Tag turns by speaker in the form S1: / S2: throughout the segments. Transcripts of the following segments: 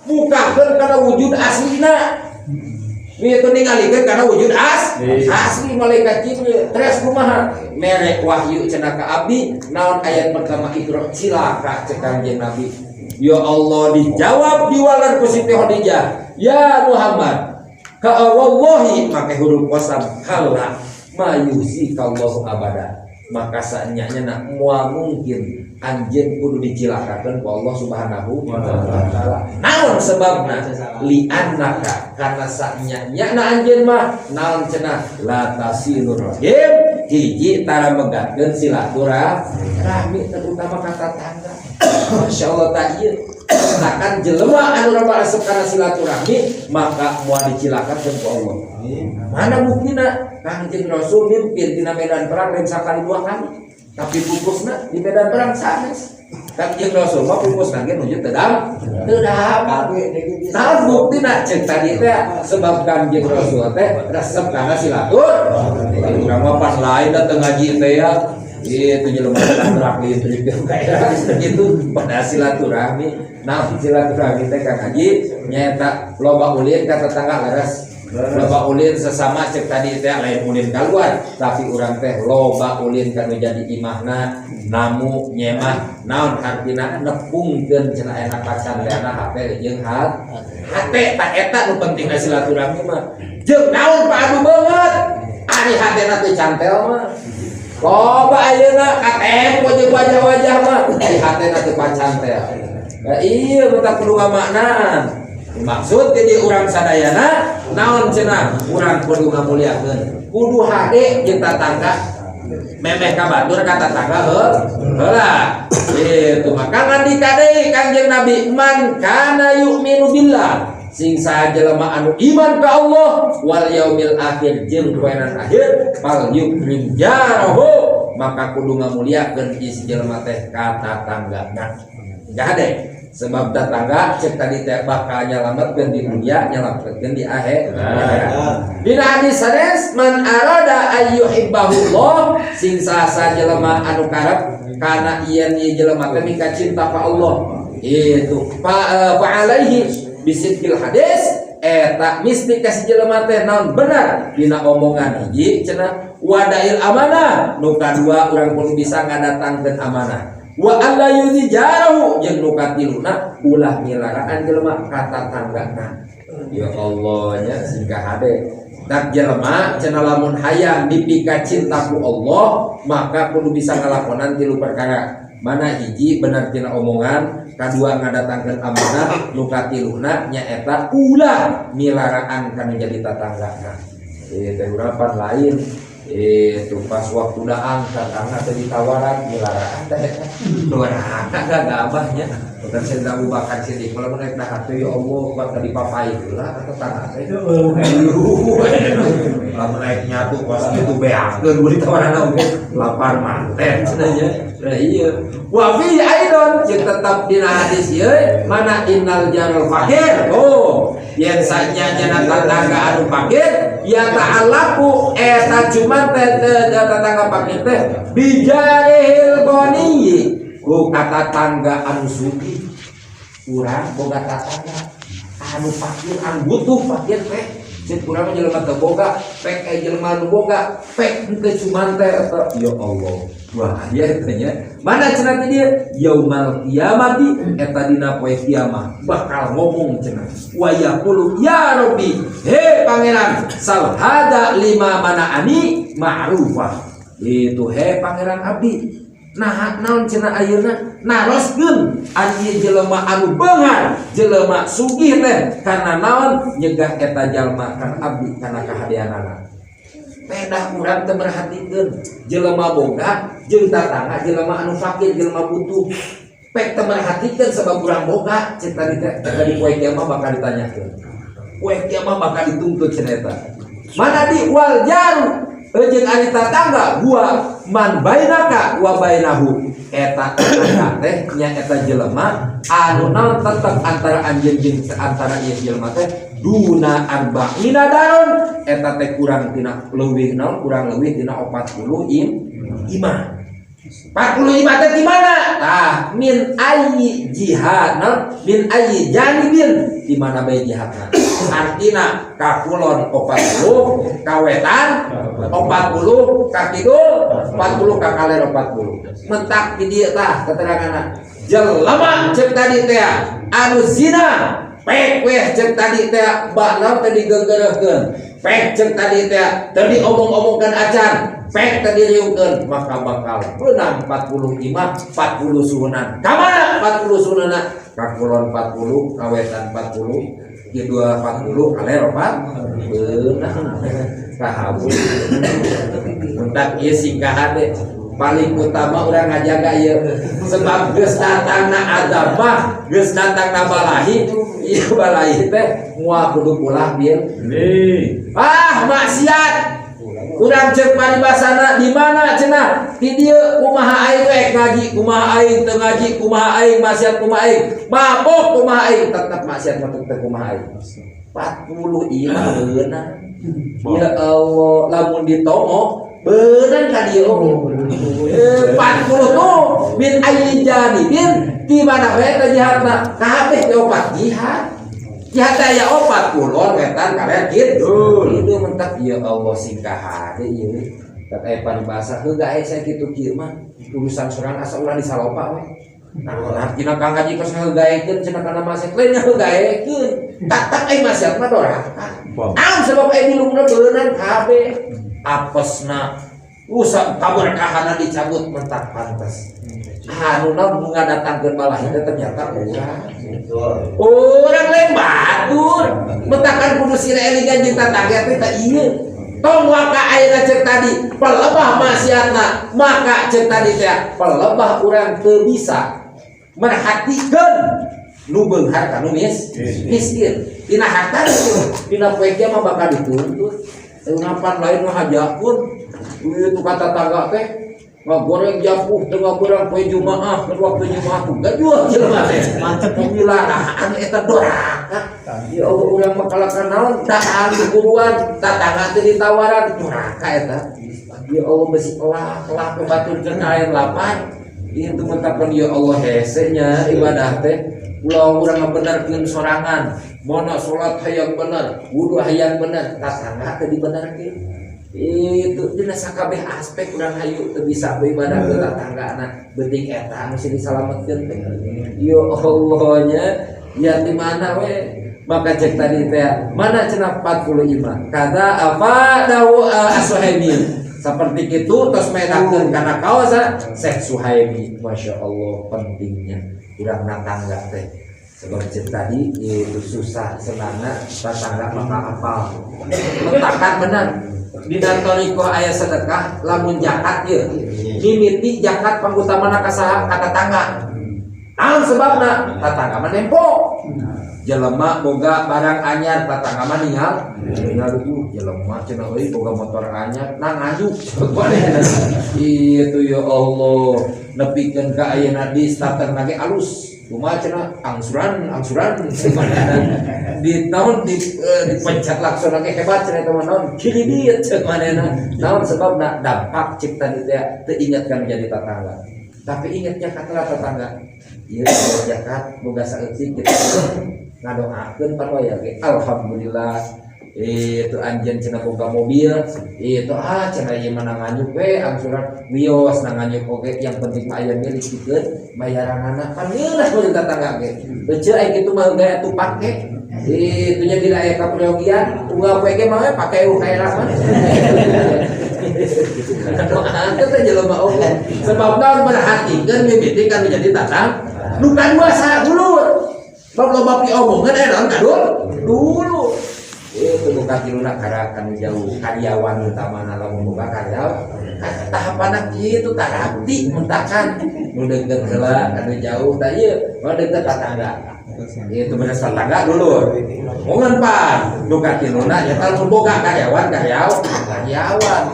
S1: bukakeun kana wujud aslina. Itu ningalikeun kana wujud asli malaikat Jibril. Terus kumaha? Merek wahyu cenah ka abdi, naon ayat pertama Iqra cilaka cek Kanjeng Nabi. Ya Allah dijawab diwalar ku Siti Khadijah. Ya Muhammad, ka wallahi make huruf qasam kalla mayusikallahu abada. Maka saanyanya nak moal mungkin anjeun kudu dicilakakeun ku Allah Subhanahu wa taala. Naon sebabna? Li annaka karena saanyanya na anjeun mah naon cenah la tasilur rahim hiji tara megatkeun silaturahmi terutama kata tangga. Masyaallah tak ieu. Misalkan jelema anu raba asup kana silaturahmi maka moal dicilakakeun ku Allah. Mana buktina? Kanjeng Rasul mimpin dina medan perang lain sakali 2 kali. Tapi pupusna di medan perang sanes. Kanjeng Rasul mah pupusna ge nuju tedam. Nah buktina cek tadi teh sebab Kanjeng Rasul teh resep kana silaturahmi. Urang mah pas lain datang ngaji teh ya itu jelema silaturahmi gitu pada silaturahmi. Nah silaturahmi teh Kang Haji nyaeta loba ulin ka tetangga leres. Loba ulin sesama cek tadi teh lain ulin kaluar tapi urang teh loba ulin kanu jadi imahna namu nyemah naon artina nepungkeun cenah enak pacanteana hate jeung hate tak eta nu pentingna silaturahmi mah jeung naon padu banget ari hatena teh cantel mah loba ayeuna katem jeung wajah-wajah mah di hatena teh pacantel. Iya betak kudu ngamaknaan. Maksud jadi urang sadayana naon cenah urang kudu ngamuliakeun kudu hade jeung tatangga memeh ka batur ka tatangga heula itu maka ngandika deui Kanjeng Nabi man kana yu'minu billah sing saha jelema anu iman ka Allah wal yaumil akhir jeung poenan akhir fal yukrim jarahu maka kudu ngamuliakeun isi jelema teh ka tatanggana gade. Sebab tetangga cek tadi teh bakal nyelametkeun di dunia nyelametkeun di akhirat. Dina hadis sanes man arada ayyuhibbahullah sing saha jelema anu karep kana ieun ieu jelema teh mika cinta ka Allah. Itu fa alaihi bisidqil hadis eta mesti kasih jelema teh naon benar dina omongan hiji cenah wadail amanah nu kadua urang kudu bisa ngadatangkeun amanah. Wa alla yuzijaru jeung nu katiluna ulah ngilaraan jelema kata tanggana. Ya Allah nya singkah hade. Dak jelema cenah lamun hayang dipika cinta ku Allah maka kudu bisa ngalakonan tilu perkara. Mana hiji bener tina omongan, kadua ngadatangkeun amanah, nu katiluna nyaeta ulah ngilaraan kana jadi tatanggana. Teh urapan lain itu pas waktu udah angkat anak tadi tawaran dilarang luar agak abahnya bukan saya Abu Bakar Siddiq kalau naik nah hati ya Allah bakal dipapai lah atau tanah itu kalau naik nyatu pas itu beak ke dua tawaran lapar manten sebenarnya iya wafi aidon yang tetap dina hadis ya mana innal jarul fakir yang saja jangan tetangga anu fakir ya ta'alaku eta cuma tetangga fakir teh bijaril ghaniyyi ku kata tangga anu sugih urang boga tetangga anu fakir anu butuh fakir teh cek urang jelema teu boga pek jelema anu boga pek teu cuma teh ya Allah wah dia tanya mana cenah dia yaumal qiyamati eta dina poe kiamat bakal ngomong cenah wa yaqulu ya rabbi he pangeran sal hada lima manaani ma'rufah itu he pangeran abdi nah naon cenah ayeuna naroskeun anjeun jelema anu beungar jelema sugih teh karena naon nyegah eta jalma kan abdi kana kahadeanana pedah urang teu merhatikeun jelema boga jeung tatangga jelema anu fakir jelema butuh pek teu merhatikeun sabab urang boga cek tadi teh di poe kiamat bakal ditanyakeun poe kiamat bakal dituntut cenah eta mana di wal jaru jeung ari tatangga gua man bainaka wa bainahu eta tetangga teh nya eta jelema anu naon tetep antara anjeun jeung antara ieu jelema teh duna arba'ina daron eta teh kurang tina leuwih naon kurang leuwih tina 40 imah 45 teh di mana? Tah min ayyi jihad, min ayyi janibin di mana bae jihadna. Artina ka kulon 40, ka wetan 40, ka kidul 40, ka kaler 40. Mentak di dieu tah keteranganna. Jelema ceuk tadi teh anu zina, pek weh ceuk tadi teh bakna teh digeugeureuhkeun. Pek ceuk tadi teh teu diomong-omongkeun acan. Pek tadi riungkeun maka bakal beunang 45 40 suhunan. Ka mana 40 suhunana? Ka kulon 40, ka wetan 40, kidul 40, kaler 40. Beunang ka habu. Mentak ieu singkahan teh paling utama urang ngajaga ieu sebab geus datangna azab mah geus datangna balahi ieu balahi teh moal kudu pulang bieu maksiat urang ceuk paribasana di mana cenah di dieu kumaha aing rek ngaji kumaha aing teu ngaji kumaha aing maksiat kumaha aing mabok kumaha aing tetep maksiat mah teu kumaha aing 40 ieu mah beunang ya Allah lamun ditongo beunang ka dieu 40 tuh min ayyi janibin di mana we teh jihadna kabeh teh opat jihad aya 40 wetan kaler kitu itu mentak ya Allah singkahade ieu tak aya paribasa heuga aya sakitu kieu mah urusan surang asa ulah disalopa we nah artina ka ngaji kos ngeugaekeun cenah kana maksiat lain ngeugaekeun tak aya maksiat mah doraka sebab aya di lumna beunang kabeh apesna usah kaberkahanna dicabut mentak pantes anuna bunga datangkeun balahi ternyata urang lain batur mentakan kudu sira elingan jeung tatangga teh teh ieu tong waka ayeuna ceuk tadi pelebah maksiatna maka ceuk tadi teh pelebah urang teu bisa merhatikeun nu beunghar ka nu miskin dina harta dina poe kieu mah bakal dituntut ngapan lain mah hajakeun itu kata tangga teh ngagoreng japuh tengah berang poe Jumaah ke waktu Jumaah gak jual jelema teh mantep dilarang eta doraka ya Allah urang mah kalakan naon dahang dikuruan tatangga teh ditawaran doraka eta ya Allah besi kelak kebaturkeun air lapan itu mentakeun ya Allah hese nya ibadah teh ulah urang ngabenerkeun sorangan mono salat hayang bener wudu hayang bener tatangga teh dibenerkeun itu dina sakabeh aspek urang hayu teu bisa beribadah ke tatanggana beuting eta mesti disalametkeun teh ya Allah nya ya di mana we maka cek tadi teh mana cenah 45 kata apa dawu as-Suhaimi seperti kitu tos medakeun kana kaosa Syekh Suhaimi masyaallah pentingnya urang natangga teh sebab cek tadi itu susah senangna tatangga maka apal mentakan benar dina toriko aya sedekah lamun zakat ieu mimiti zakat pangutamana ka saha ka tetangga naon sebabna tetangga mah nempo jelema boga barang anyar tetangga mah ninggal jelema cenah euy boga motor anyar nang ngaju itu ya Allah nepikeun ka ayeuna di starter nage alus kumaha cenah angsuran di tahun dipencet laksana ge hebat cenah teman naon kilidit ceuk manehna naon sebabna dampak cipta di teu ingatkan jadi tetangga tapi ingatnya kata tetangga ieu zakat boga saeutik kita ngadoakeun paroya ge alhamdulillah itu anjeun cenah boga mobil itu cenah ieu mah nganyuk we angsuran wios nganyuk oge yang penting mah aya milik pikeun bayaranana kan ngeunah ku tetangga ge beuceuk aya kitu mah gaya atuh pake itu nya dina aya kaprogian tunggal poe ge mah pake kaira mah doakeun teh jelema oge sebab naon perhatikeun mimiti kan menjadi tatang nu kadua sadulur bab loba piomongan aya naon kadul dulu itu buka kiluna karakan jauh karyawan utamana lamun boga karyawan tahapanna kitu tarabdi mentakan nu deukeut heula anu jauh tah ieu mah deukeut tatangga itu bener tetangga dulu momen pan nu ka kiluna nya lamun boga karyawan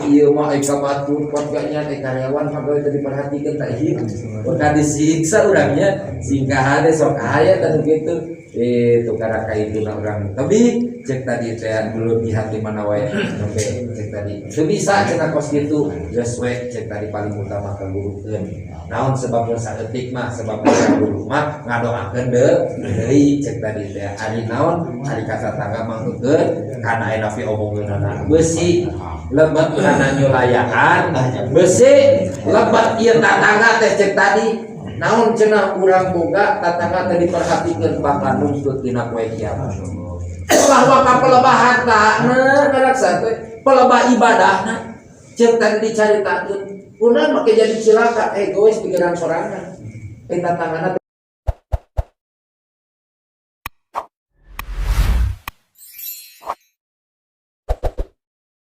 S1: ieu mah aya kabatur keluarganya teh karyawan pagawe teh diperhatikeun tah ieu ka disiksa urangnya singkahane sok aya tah kitu itu karena kaituna orang tapi cek tadi teh dulu di hati mana wae sampai cek tadi teu bisa cenah kos kitu geus we cek tadi paling utama kagurukeun naon sebab saeutik mah sebab guru mah ngadoakeun deui cek tadi teh ari naon ari kasatangga mah heukeun kana aya fi omongeunana beusi lebet kana nyulayaan beusi lebet ieu tatangga teh cek tadi naon cenah urang boga tatangga teh diperhatikeun bakal nuntut dina poe kiamat bahwa kapelebahan hartana ngaraksa teh pelebah ibadahna cek tadi dicaritakeun urang make jadi cilaka egois pikiran sorangan tatangana